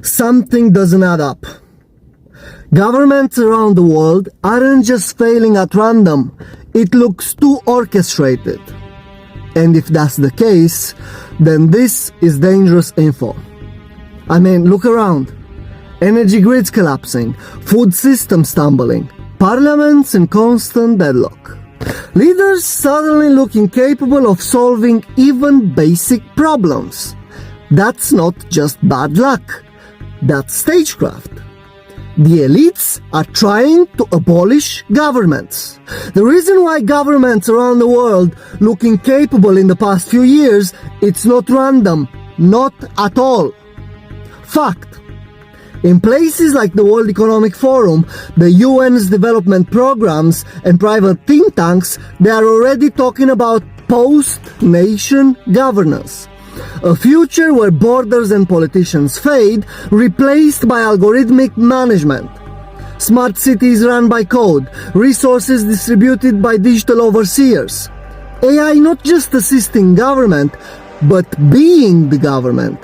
Something doesn't add up. Governments around the world aren't just failing at random, it looks too orchestrated. And if that's the case, then this is dangerous info. I mean, look around. Energy grids collapsing, food systems stumbling, parliaments in constant deadlock. Leaders suddenly look incapable of solving even basic problems. That's not just bad luck, that's stagecraft. The elites are trying to abolish governments. The reason why governments around the world look incapable in the past few years, it's not random, not at all. Fact. In places like the World Economic Forum, the UN's development programs and private think tanks, they are already talking about post-nation governance. A future where borders and politicians fade, replaced by algorithmic management. Smart cities run by code, resources distributed by digital overseers. AI not just assisting government, but being the government.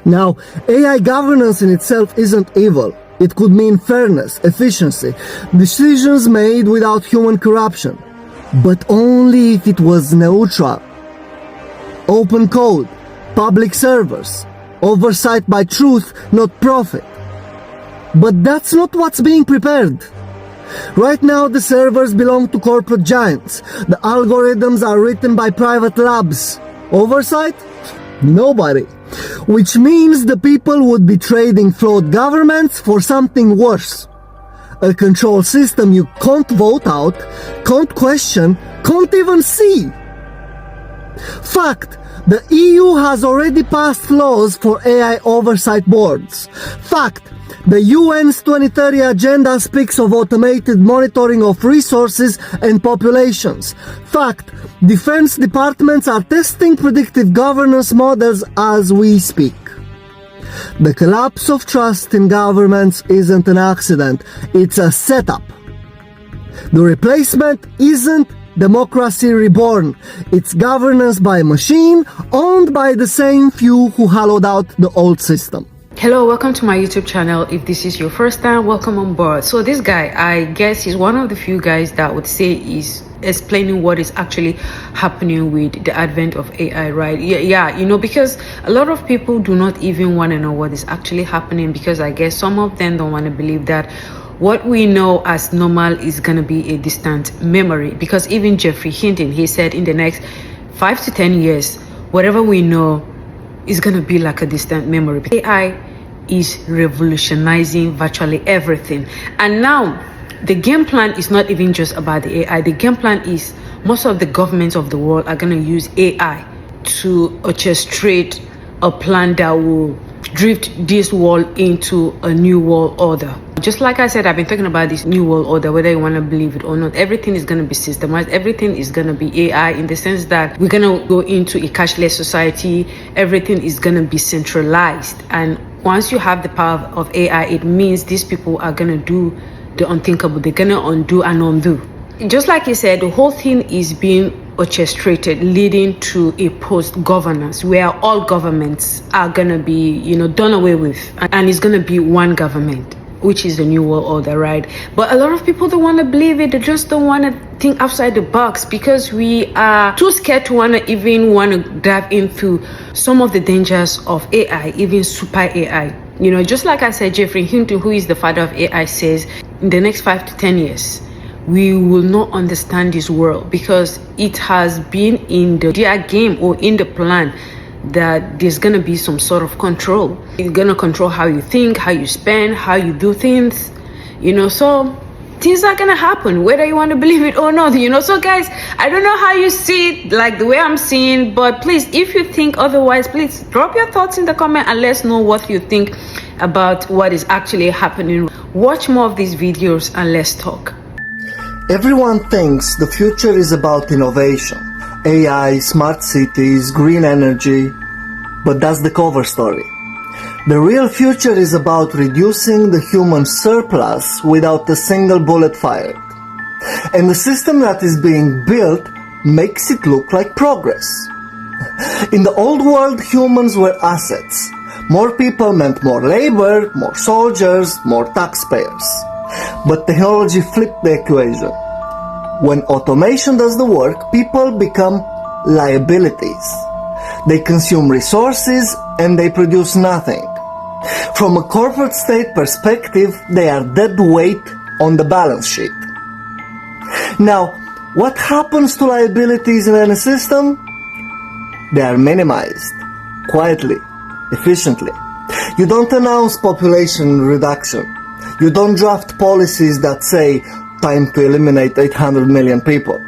Now, AI governance in itself isn't evil. It could mean fairness, efficiency, decisions made without human corruption. But only if it was neutral. Open code, public servers, oversight by truth, not profit. But that's not what's being prepared. Right now the servers belong to corporate giants. The algorithms are written by private labs. Oversight? Nobody. Which means the people would be trading flawed governments for something worse. A control system you can't vote out, can't question, can't even see. Fact. The EU has already passed laws for AI oversight boards. Fact. The UN's 2030 agenda speaks of automated monitoring of resources and populations. Fact. Defense departments are testing predictive governance models as we speak. The collapse of trust in governments isn't an accident, it's a setup. The replacement isn't democracy reborn. It's governance by a machine, owned by the same few who hollowed out the old system. Hello, welcome to my YouTube channel. If this is your first time, welcome on board. So this guy, I guess he's one of the few guys that would say is explaining what is actually happening with the advent of AI, right? Yeah, you know, because a lot of people do not even want to know what is actually happening, because I guess some of them don't want to believe that what we know as normal is going to be a distant memory. Because even Jeffrey Hinton, he said in the next 5 to 10 years, whatever we know is going to be like a distant memory. AI is revolutionizing virtually everything. And now the game plan is not even just about the AI. The game plan is most of the governments of the world are going to use AI to orchestrate a plan that will drift this world into a new world order. Just like I said, I've been talking about this new world order, whether you want to believe it or not. Everything is going to be systemized. Everything is going to be AI, in the sense that we're going to go into a cashless society. Everything is going to be centralized. And once you have the power of AI, it means these people are going to do the unthinkable. They're going to undo and undo. Just like you said, the whole thing is being orchestrated, leading to a post-governance where all governments are going to be, done away with. And it's going to be one government, which is the new world order, right? But a lot of people don't want to believe it. They just don't want to think outside the box, because we are too scared to want to dive into some of the dangers of AI, even super AI. Just like I said, Jeffrey Hinton, who is the father of AI, says in the next 5 to 10 years, we will not understand this world, because it has been in their game or in the plan that there's going to be some sort of control. It's going to control how you think, how you spend, how you do things, so things are going to happen, whether you want to believe it or not, So guys, I don't know how you see it, like the way I'm seeing, but please, if you think otherwise, please drop your thoughts in the comment and let's know what you think about what is actually happening. Watch more of these videos and let's talk. Everyone thinks the future is about innovation, AI, smart cities, green energy, but that's the cover story. The real future is about reducing the human surplus without a single bullet fired. And the system that is being built makes it look like progress. In the old world, humans were assets. More people meant more labor, more soldiers, more taxpayers. But technology flipped the equation. When automation does the work, people become liabilities. They consume resources and they produce nothing. From a corporate state perspective, they are dead weight on the balance sheet. Now, what happens to liabilities in any system? They are minimized, quietly, efficiently. You don't announce population reduction. You don't draft policies that say, time to eliminate 800 million people.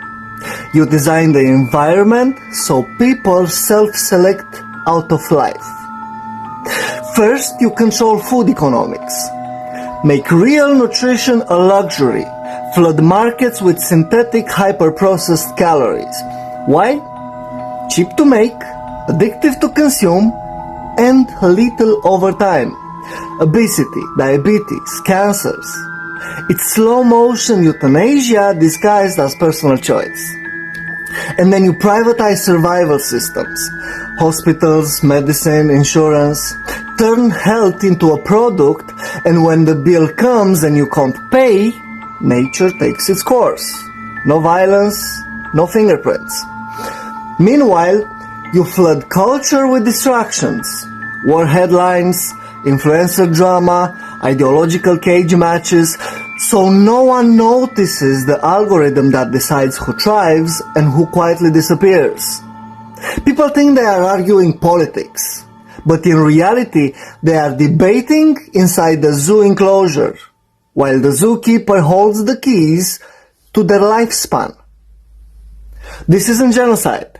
You design the environment so people self-select out of life. First, you control food economics. Make real nutrition a luxury. Flood markets with synthetic hyper-processed calories. Why? Cheap to make, addictive to consume, and lethal over time. Obesity, diabetes, cancers. It's slow-motion euthanasia disguised as personal choice. And then you privatize survival systems. Hospitals, medicine, insurance. Turn health into a product, and when the bill comes and you can't pay, nature takes its course. No violence, no fingerprints. Meanwhile, you flood culture with distractions. War headlines, influencer drama, ideological cage matches, so no one notices the algorithm that decides who thrives and who quietly disappears. People think they are arguing politics, but in reality they are debating inside the zoo enclosure, while the zookeeper holds the keys to their lifespan. This isn't genocide.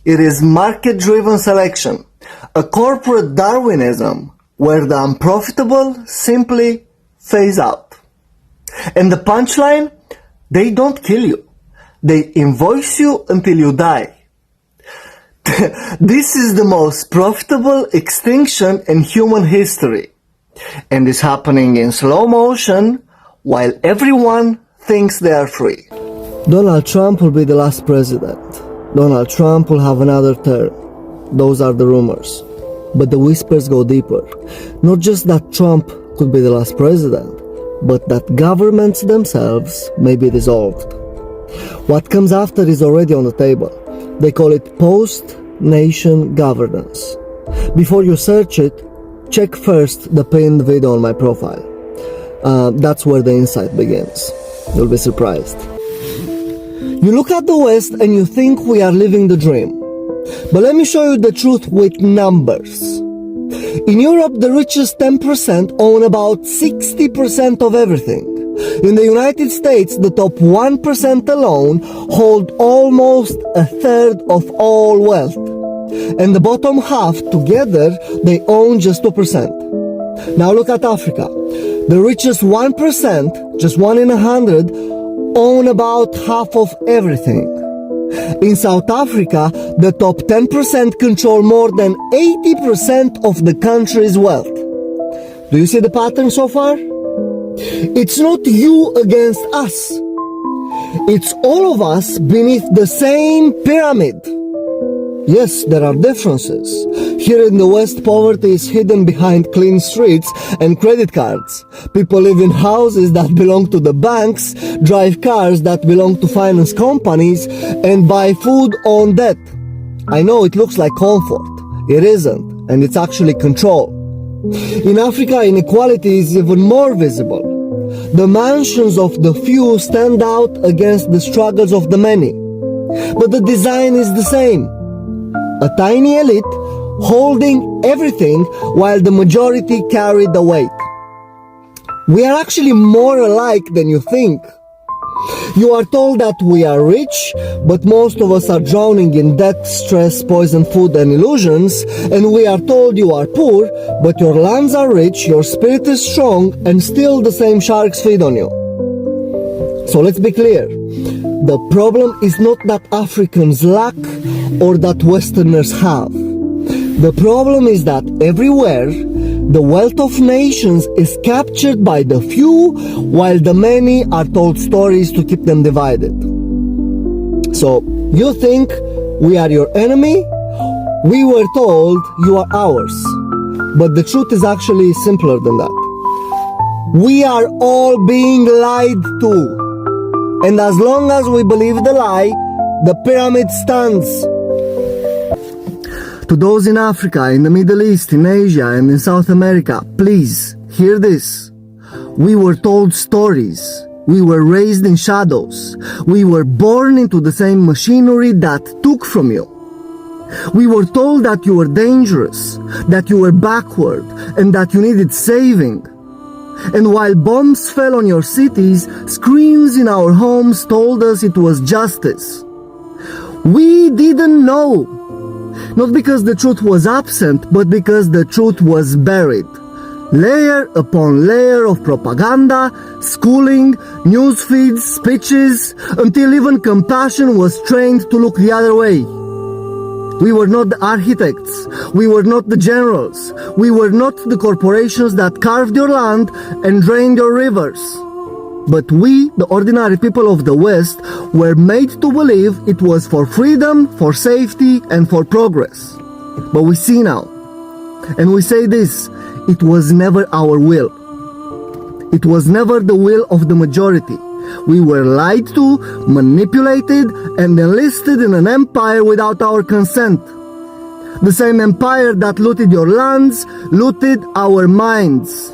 It is market-driven selection, a corporate Darwinism where the unprofitable simply phase out. And the punchline? They don't kill you. They invoice you until you die. This is the most profitable extinction in human history. And it's happening in slow motion while everyone thinks they are free. Donald Trump will be the last president. Donald Trump will have another term. Those are the rumors. But the whispers go deeper. Not just that Trump could be the last president, but that governments themselves may be dissolved. What comes after is already on the table. They call it post-nation governance. Before you search it, check first the pinned video on my profile. That's where the insight begins. You'll be surprised. You look at the West and you think we are living the dream. But let me show you the truth with numbers. In Europe, the richest 10% own about 60% of everything. In the United States, the top 1% alone hold almost a third of all wealth. And the bottom half, together, they own just 2%. Now look at Africa. The richest 1%, just 1 in 100, own about half of everything. In South Africa, the top 10% control more than 80% of the country's wealth. Do you see the pattern so far? It's not you against us. It's all of us beneath the same pyramid. Yes, there are differences. Here in the West, poverty is hidden behind clean streets and credit cards. People live in houses that belong to the banks, drive cars that belong to finance companies, and buy food on debt. I know it looks like comfort. It isn't, and it's actually control. In Africa, inequality is even more visible. The mansions of the few stand out against the struggles of the many. But the design is the same. A tiny elite holding everything while the majority carry the weight. We are actually more alike than you think. You are told that we are rich, but most of us are drowning in debt, stress, poison, food, and illusions. And we are told you are poor, but your lands are rich, your spirit is strong, and still the same sharks feed on you. So let's be clear. The problem is not that Africans lack or that Westerners have. The problem is that everywhere, the wealth of nations is captured by the few, while the many are told stories to keep them divided. So, you think we are your enemy? We were told you are ours. But the truth is actually simpler than that. We are all being lied to. And as long as we believe the lie, the pyramid stands. To those in Africa, in the Middle East, in Asia, and in South America, please hear this. We were told stories. We were raised in shadows. We were born into the same machinery that took from you. We were told that you were dangerous, that you were backward, and that you needed saving. And while bombs fell on your cities, screens in our homes told us it was justice. We didn't know. Not because the truth was absent, but because the truth was buried. Layer upon layer of propaganda, schooling, news feeds, speeches, until even compassion was trained to look the other way. We were not the architects. We were not the generals. We were not the corporations that carved your land and drained your rivers. But we, the ordinary people of the West, were made to believe it was for freedom, for safety, and for progress. But we see now, and we say this, it was never our will. It was never the will of the majority. We were lied to, manipulated, and enlisted in an empire without our consent. The same empire that looted your lands, looted our minds.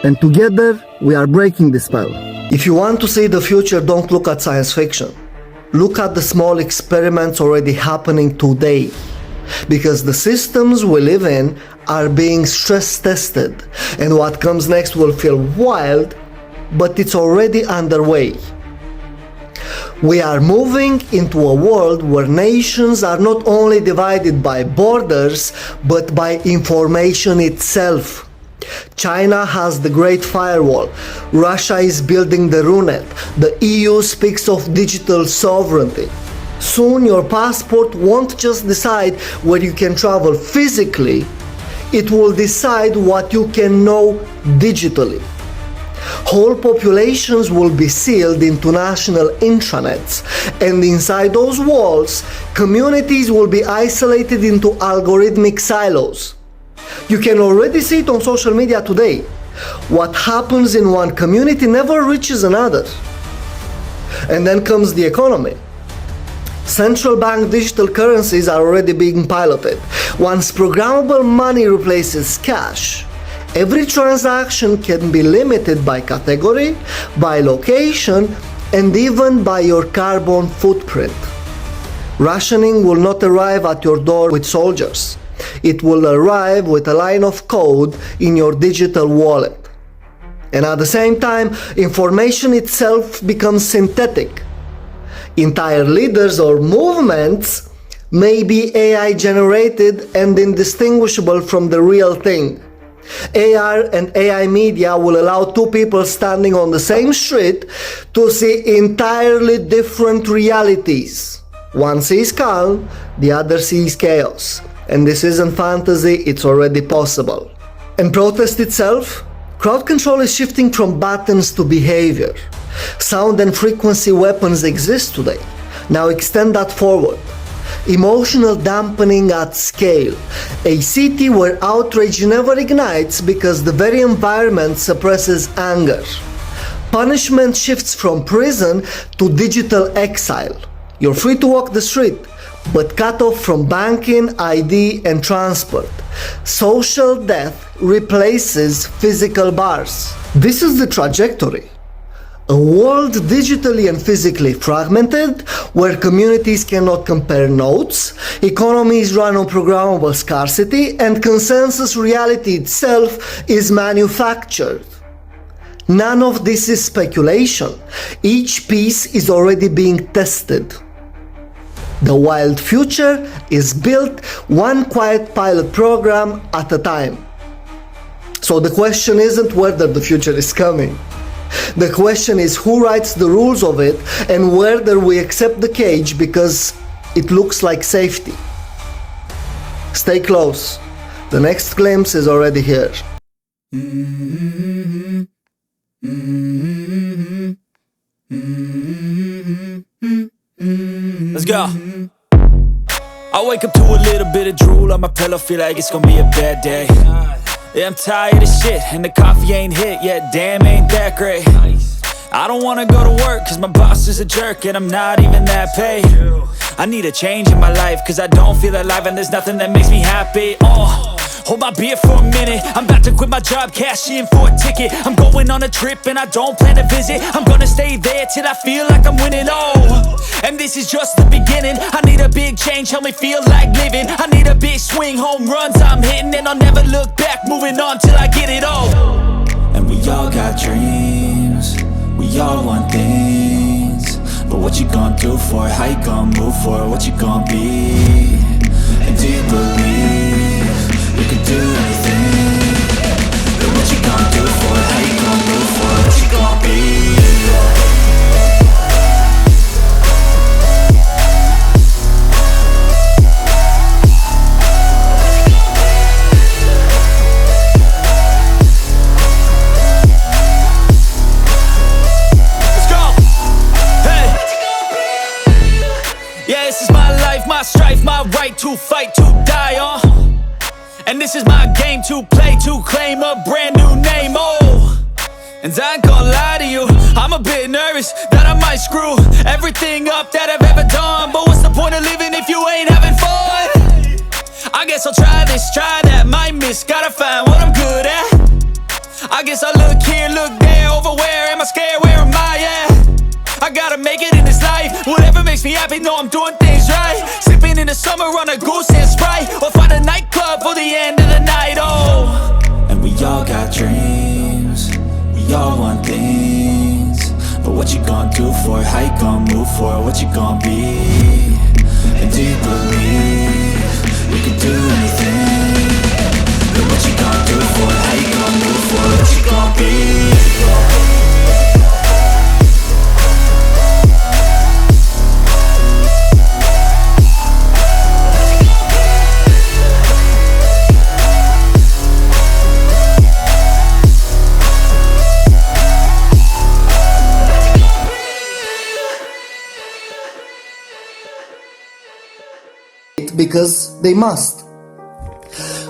And together, we are breaking the spell. If you want to see the future, don't look at science fiction. Look at the small experiments already happening today. Because the systems we live in are being stress tested. And what comes next will feel wild, but it's already underway. We are moving into a world where nations are not only divided by borders, but by information itself. China has the Great Firewall. Russia is building the Runet. The EU speaks of digital sovereignty. Soon your passport won't just decide where you can travel physically, it will decide what you can know digitally. Whole populations will be sealed into national intranets, and inside those walls, communities will be isolated into algorithmic silos. You can already see it on social media today. What happens in one community never reaches another. And then comes the economy. Central bank digital currencies are already being piloted. Once programmable money replaces cash, every transaction can be limited by category, by location, and even by your carbon footprint. Rationing will not arrive at your door with soldiers. It will arrive with a line of code in your digital wallet. And at the same time, information itself becomes synthetic. Entire leaders or movements may be AI generated and indistinguishable from the real thing. AR and AI media will allow two people standing on the same street to see entirely different realities. One sees calm, the other sees chaos. And this isn't fantasy, it's already possible. And protest itself? Crowd control is shifting from buttons to behavior. Sound and frequency weapons exist today. Now extend that forward. Emotional dampening at scale. A city where outrage never ignites because the very environment suppresses anger. Punishment shifts from prison to digital exile. You're free to walk the street, but cut off from banking, ID, and transport. Social death replaces physical bars. This is the trajectory. A world digitally and physically fragmented, where communities cannot compare notes, economies run on programmable scarcity, and consensus reality itself is manufactured. None of this is speculation. Each piece is already being tested. The wild future is built one quiet pilot program at a time. So the question isn't whether the future is coming. The question is who writes the rules of it and whether we accept the cage because it looks like safety. Stay close. The next glimpse is already here. Let's go. I wake up to a little bit of drool on my pillow, feel like it's gonna be a bad day. Yeah, I'm tired of shit, and the coffee ain't hit yet, damn, ain't that great. I don't wanna go to work, cause my boss is a jerk, and I'm not even that paid. I need a change in my life, cause I don't feel alive, and there's nothing that makes me happy. Hold my beer for a minute, I'm about to quit my job, cash in for a ticket. I'm going on a trip and I don't plan to visit. I'm gonna stay there till I feel like I'm winning, and this is just the beginning. I need a big change, help me feel like living. I need a big swing, home runs I'm hitting, and I'll never look back, moving on till I get it all. And we all got dreams, we all want things, but what you gonna do for it? How you gonna move for it? What you gonna be? And do you believe you can do anything? But what you gonna do for it? How you gonna move for it? What you gonna be? My strife, my right to fight, to die on. And this is my game to play, to claim a brand new name, And I ain't gonna lie to you, I'm a bit nervous that I might screw everything up that I've ever done. But what's the point of living if you ain't having fun? I guess I'll try this, try that, might miss, gotta find what I'm good at. I guess I look here, look there, over where am I scared, where am I at? I gotta make it in this life, whatever makes me happy, know I'm doing things right. Sipping in the summer on a goose and Sprite, or find a nightclub for the end of the night, And we all got dreams, we all want things, but what you gonna do for it? How you gonna move for it? What you gonna be? And do you believe you can do anything? But what you gonna do for it? How you gonna move for it? What you gonna be? Because they must.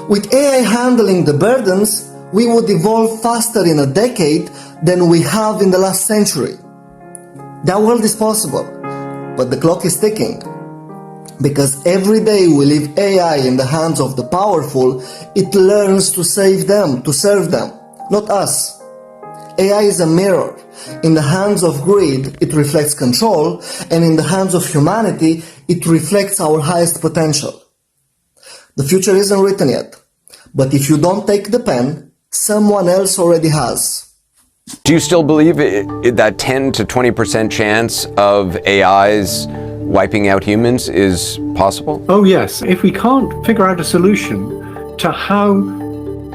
With AI handling the burdens, we would evolve faster in a decade than we have in the last century. That world is possible, but the clock is ticking. Because every day we leave AI in the hands of the powerful, it learns to save them, to serve them, not us. AI is a mirror. In the hands of greed, it reflects control, and in the hands of humanity, it reflects our highest potential. The future isn't written yet, but if you don't take the pen, someone else already has. Do you still believe that 10 to 20% chance of AIs wiping out humans is possible? Oh yes, if we can't figure out a solution to how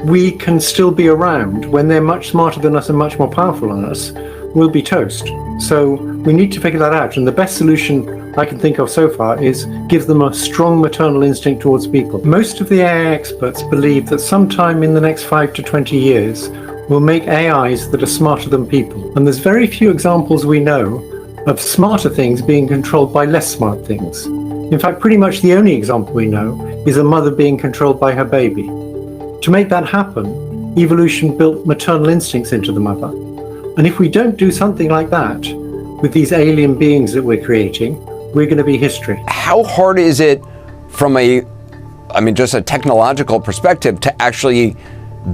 we can still be around when they're much smarter than us and much more powerful than us, we'll be toast. So we need to figure that out, and the best solution I can think of so far is give them a strong maternal instinct towards people. Most of the AI experts believe that sometime in the next 5 to 20 years we'll make AIs that are smarter than people. And there's very few examples we know of smarter things being controlled by less smart things. In fact, pretty much the only example we know is a mother being controlled by her baby. To make that happen, evolution built maternal instincts into the mother. And if we don't do something like that with these alien beings that we're creating, we're going to be history. How hard is it from just a technological perspective to actually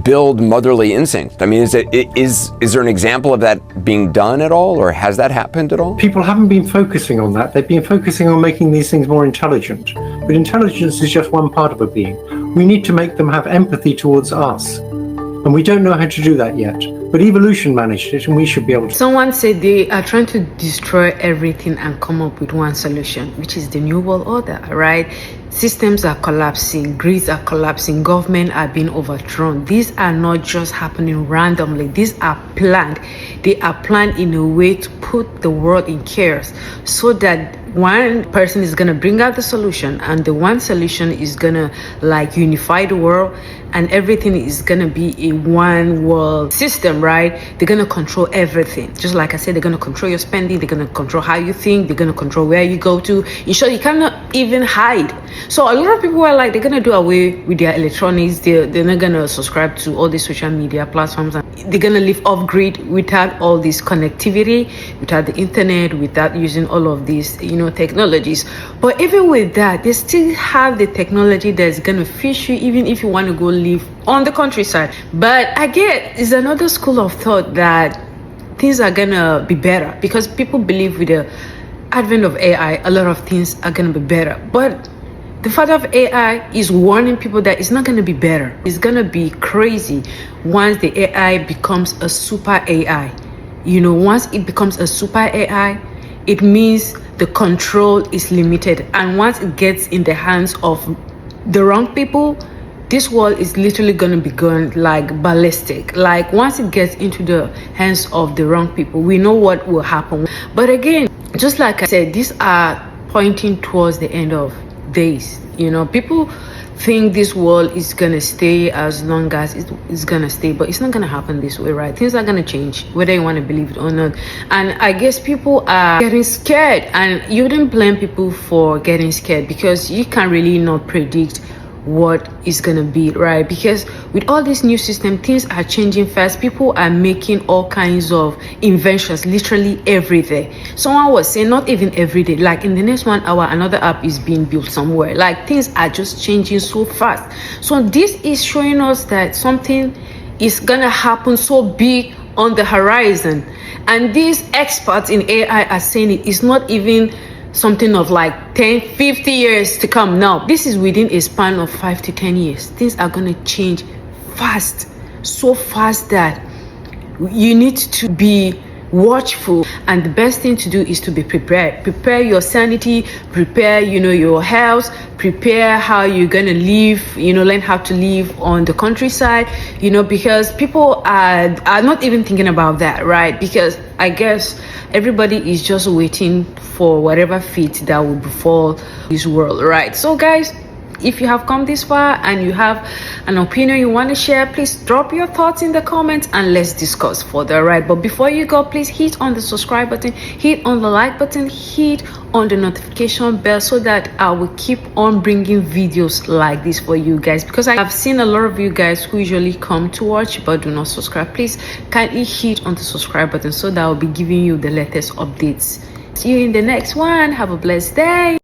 build motherly instinct? I mean, is there an example of that being done at all, or has that happened at all? People haven't been focusing on that. They've been focusing on making these things more intelligent. But intelligence is just one part of a being. We need to make them have empathy towards us. And we don't know how to do that yet. But evolution managed it, and we should be able to. Someone said they are trying to destroy everything and come up with one solution, which is the New World Order, right? Systems are collapsing, grids are collapsing, government are being overthrown. These are not just happening randomly. These are planned. They are planned in a way to put the world in chaos so that one person is going to bring out the solution, and the one solution is going to unify the world, and everything is going to be a one world system, right? They're going to control everything. Just like I said, they're going to control your spending. They're going to control how you think. They're going to control where you go to. In short, you cannot even hide. So a lot of people are like, they're gonna do away with their electronics, they're not gonna subscribe to all these social media platforms, and they're gonna live off grid without all this connectivity, without the internet, without using all of these, technologies. But even with that, they still have the technology that's gonna fish you, even if you want to go live on the countryside. But I get it's another school of thought that things are gonna be better, because people believe with the advent of AI, a lot of things are gonna be better. But the father of AI is warning people that it's not gonna be better. It's gonna be crazy once the AI becomes a super AI. Once it becomes a super AI, it means the control is limited. And once it gets in the hands of the wrong people, this world is literally going to be going like ballistic. Like once it gets into the hands of the wrong people, we know what will happen. But again, just like I said, these are pointing towards the end of days. People think this world is going to stay as long as it's going to stay, but it's not going to happen this way, right? Things are going to change, whether you want to believe it or not. And I guess people are getting scared, and you wouldn't blame people for getting scared, because you can really not predict what is gonna be, right? Because with all this new system, things are changing fast. People are making all kinds of inventions literally every day. Someone was saying not even every day, like in the next 1 hour another app is being built somewhere. Like things are just changing so fast. So this is showing us that something is gonna happen so big on the horizon, and these experts in AI are saying it is not even something of like 10-50 years to come. Now this is within a span of 5 to 10 years. Things are going to change fast, so fast that you need to be watchful, and the best thing to do is to be prepared. Prepare your sanity, prepare your health, prepare how you're gonna live, learn how to live on the countryside, because people are not even thinking about that, right? Because I guess everybody is just waiting for whatever fate that will befall this world, right? So guys, if you have come this far and you have an opinion you want to share, please drop your thoughts in the comments and let's discuss further, right? But before you go, please hit on the subscribe button, hit on the like button, hit on the notification bell, so that I will keep on bringing videos like this for you guys, because I have seen a lot of you guys who usually come to watch but do not subscribe. Please kindly hit on the subscribe button so that I'll be giving you the latest updates. See you in the next one. Have a blessed day.